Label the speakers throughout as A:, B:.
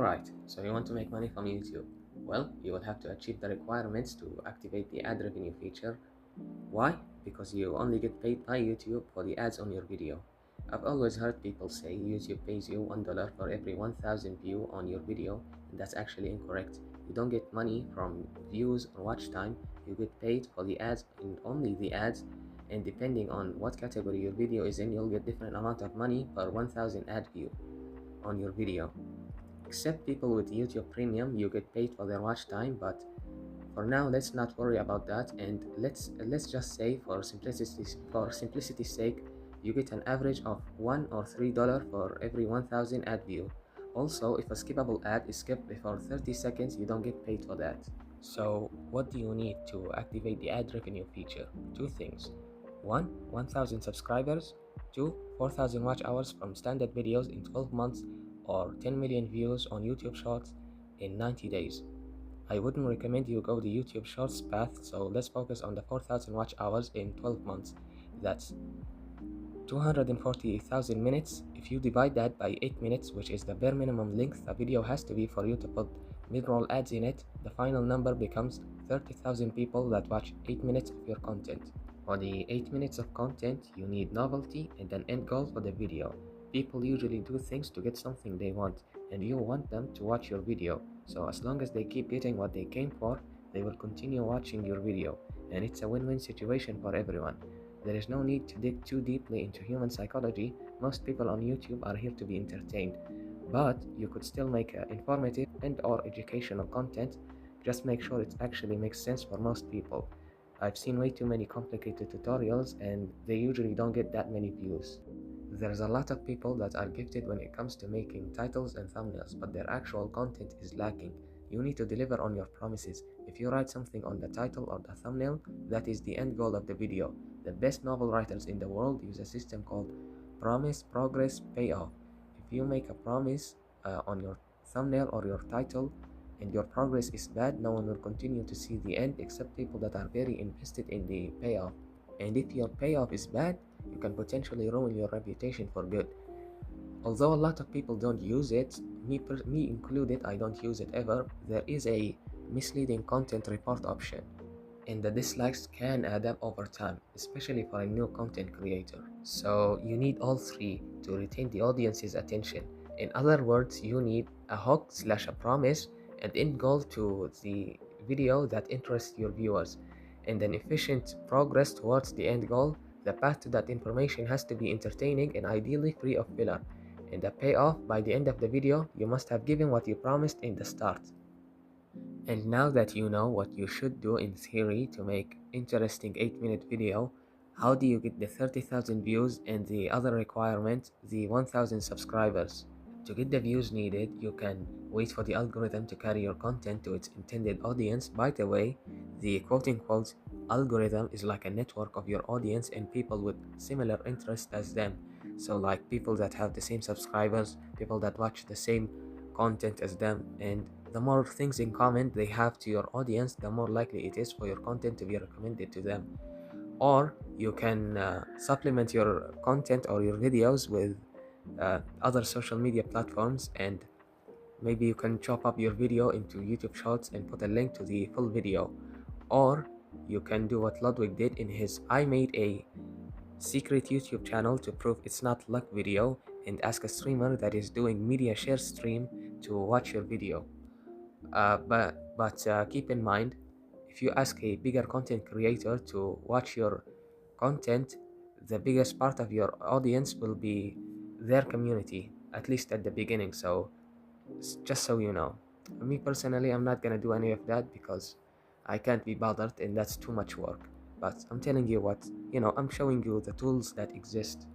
A: Alright, so you want to make money from YouTube. Well, you will have to achieve the requirements to activate the ad revenue feature. Why? Because you only get paid by YouTube for the ads on your video. I've always heard people say YouTube pays you $1 for every 1000 view on your video, and that's actually incorrect. You don't get money from views or watch time, you get paid for the ads and only the ads, and depending on what category your video is in, you'll get different amount of money per 1000 ad view on your video. Except people with YouTube Premium, you get paid for their watch time, but for now let's not worry about that, and let's just say for simplicity's sake, you get an average of $1 or $3 for every 1000 ad view. Also, if a skippable ad is skipped before 30 seconds, you don't get paid for that. So what do you need to activate the ad revenue feature? Two things. 1. 1000 subscribers. 2. 4000 watch hours from standard videos in 12 months, or 10 million views on YouTube Shorts in 90 days. I wouldn't recommend you go the YouTube Shorts path, so let's focus on the 4000 watch hours in 12 months. That's 240,000 minutes. If you divide that by 8 minutes, which is the bare minimum length a video has to be for you to put mid-roll ads in it, the final number becomes 30,000 people that watch 8 minutes of your content. For the 8 minutes of content, you need novelty and an end goal for the video. People usually do things to get something they want, and you want them to watch your video. So as long as they keep getting what they came for, they will continue watching your video, and it's a win-win situation for everyone. There is no need to dig too deeply into human psychology. Most people on YouTube are here to be entertained, but you could still make informative and or educational content. Just make sure it actually makes sense for most people. I've seen way too many complicated tutorials and they usually don't get that many views. There's a lot of people that are gifted when it comes to making titles and thumbnails, but their actual content is lacking. You need to deliver on your promises. If you write something on the title or the thumbnail, that is the end goal of the video. The best novel writers in the world use a system called promise, progress, payoff. If you make a promise on your thumbnail or your title and your progress is bad, no one will continue to see the end except people that are very invested in the payoff. And if your payoff is bad, you can potentially ruin your reputation for good. Although a lot of people don't use it, me included, I don't use it ever, there is a misleading content report option, and the dislikes can add up over time, especially for a new content creator. So you need all three to retain the audience's attention. In other words, you need a hook / a promise, an end goal to the video that interests your viewers, and an efficient progress towards the end goal. The path to that information has to be entertaining and ideally free of filler. And the payoff, by the end of the video, you must have given what you promised in the start. And now that you know what you should do in theory to make interesting 8-minute video, how do you get the 30,000 views and the other requirement, the 1000 subscribers? To get the views needed, you can wait for the algorithm to carry your content to its intended audience. By the way, the quote-unquote algorithm is like a network of your audience and people with similar interests as them. So like people that have the same subscribers, people that watch the same content as them, and the more things in common they have to your audience, the more likely it is for your content to be recommended to them. Or you can supplement your content or your videos with other social media platforms, and maybe you can chop up your video into YouTube Shorts and put a link to the full video. Or you can do what Ludwig did in his I made a secret YouTube channel to prove it's not luck video, and ask a streamer that is doing media share stream to watch your video. But keep in mind, if you ask a bigger content creator to watch your content, the biggest part of your audience will be their community, at least at the beginning. So just so you know, me personally, I'm not gonna do any of that because I can't be bothered and that's too much work. But I'm telling you what, I'm showing you the tools that exist.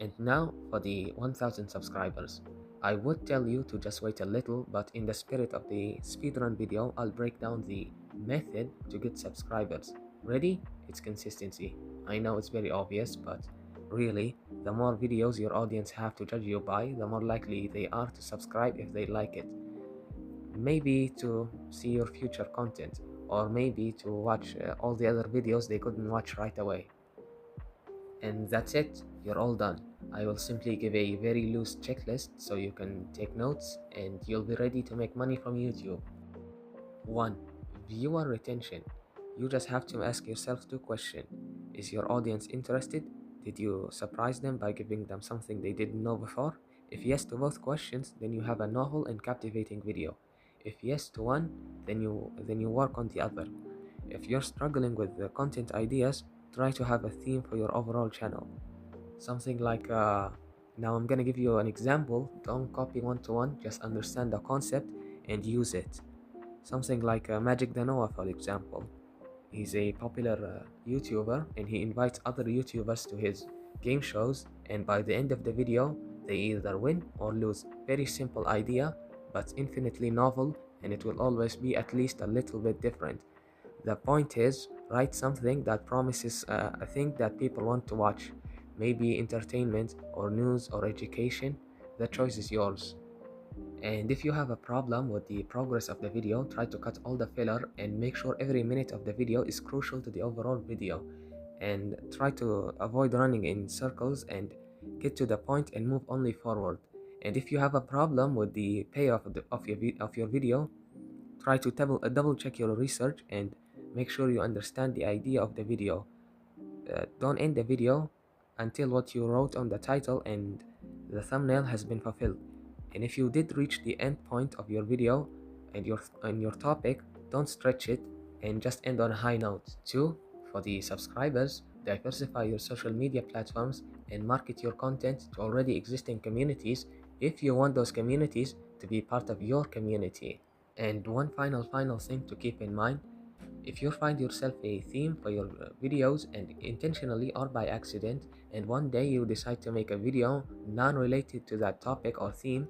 A: And now for the 1000 subscribers. I would tell you to just wait a little, but in the spirit of the speedrun video, I'll break down the method to get subscribers. Ready? It's consistency. I know it's very obvious, but really, the more videos your audience have to judge you by, the more likely they are to subscribe if they like it. Maybe to see your future content, or maybe to watch all the other videos they couldn't watch right away. And that's it, you're all done. I will simply give a very loose checklist so you can take notes and you'll be ready to make money from YouTube. 1. Viewer retention. You just have to ask yourself two questions. Is your audience interested? Did you surprise them by giving them something they didn't know before? If yes to both questions, then you have a novel and captivating video. If yes to one, then you work on the other. If you're struggling with the content ideas, try to have a theme for your overall channel. Something like now I'm gonna give you an example. Don't copy one to one, just understand the concept and use it. Something like Magic the Noah, for example. He's a popular YouTuber and he invites other YouTubers to his game shows, and by the end of the video, they either win or lose. Very simple idea, but infinitely novel, and it will always be at least a little bit different. The point is, write something that promises a thing that people want to watch. Maybe entertainment or news or education. The choice is yours. And if you have a problem with the progress of the video, try to cut all the filler and make sure every minute of the video is crucial to the overall video. And try to avoid running in circles and get to the point and move only forward. And if you have a problem with the payoff of your video, try to double check your research and make sure you understand the idea of the video. Don't end the video until what you wrote on the title and the thumbnail has been fulfilled. And if you did reach the end point of your video and your topic, don't stretch it and just end on a high note. 2. For the subscribers, diversify your social media platforms and market your content to already existing communities if you want those communities to be part of your community. And one final thing to keep in mind: if you find yourself a theme for your videos, and intentionally or by accident, and one day you decide to make a video non-related to that topic or theme,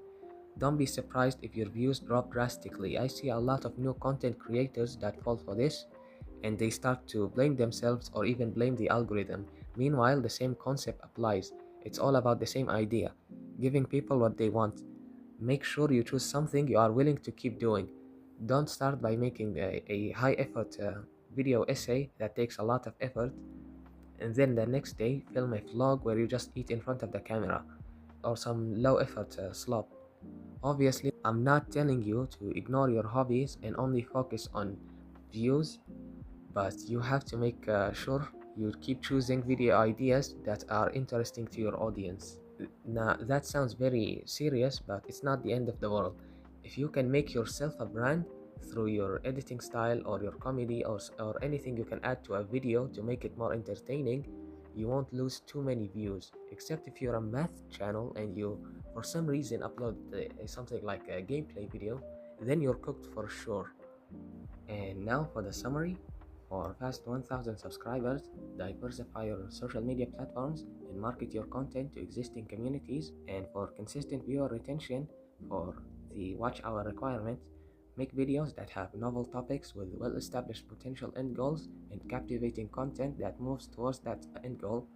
A: don't be surprised if your views drop drastically. I see a lot of new content creators that fall for this, and they start to blame themselves or even blame the algorithm. Meanwhile, the same concept applies. It's all about the same idea: giving people what they want. Make sure you choose something you are willing to keep doing. Don't start by making a high effort video essay that takes a lot of effort, and then the next day film a vlog where you just eat in front of the camera, or some low effort slop. Obviously, I'm not telling you to ignore your hobbies and only focus on views, but you have to make sure you keep choosing video ideas that are interesting to your audience. Now, that sounds very serious, but it's not the end of the world. If you can make yourself a brand through your editing style or your comedy or anything you can add to a video to make it more entertaining, you won't lose too many views. Except if you're a math channel and you, for some reason, upload something like a gameplay video, then you're cooked for sure. And now for the summary. For past 1000 subscribers, diversify your social media platforms and market your content to existing communities. And for consistent viewer retention, for the watch hour requirement, make videos that have novel topics with well-established potential end goals and captivating content that moves towards that end goal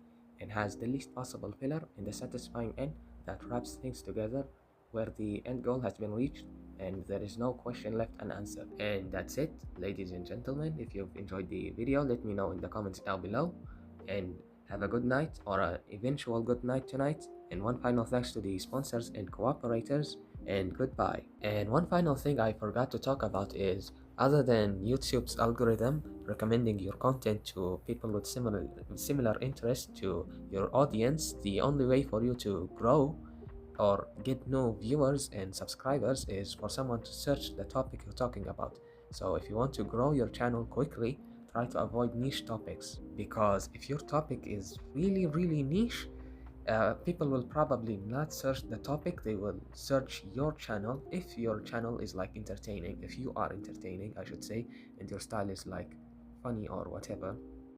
A: and has the least possible filler and a satisfying end that wraps things together where the end goal has been reached and there is no question left unanswered. And that's it, ladies and gentlemen. If you've enjoyed the video, let me know in the comments down below, and have a good night or an eventual good night tonight. And one final thanks to the sponsors and cooperators, and goodbye. And one final thing I forgot to talk about is, other than YouTube's algorithm recommending your content to people with similar interests to your audience, the only way for you to grow or get new viewers and subscribers is for someone to search the topic you're talking about. So if you want to grow your channel quickly, try to avoid niche topics, because if your topic is really niche, people will probably not search the topic, they will search your channel. If your channel is like entertaining, if you are entertaining I should say, and your style is like funny or whatever,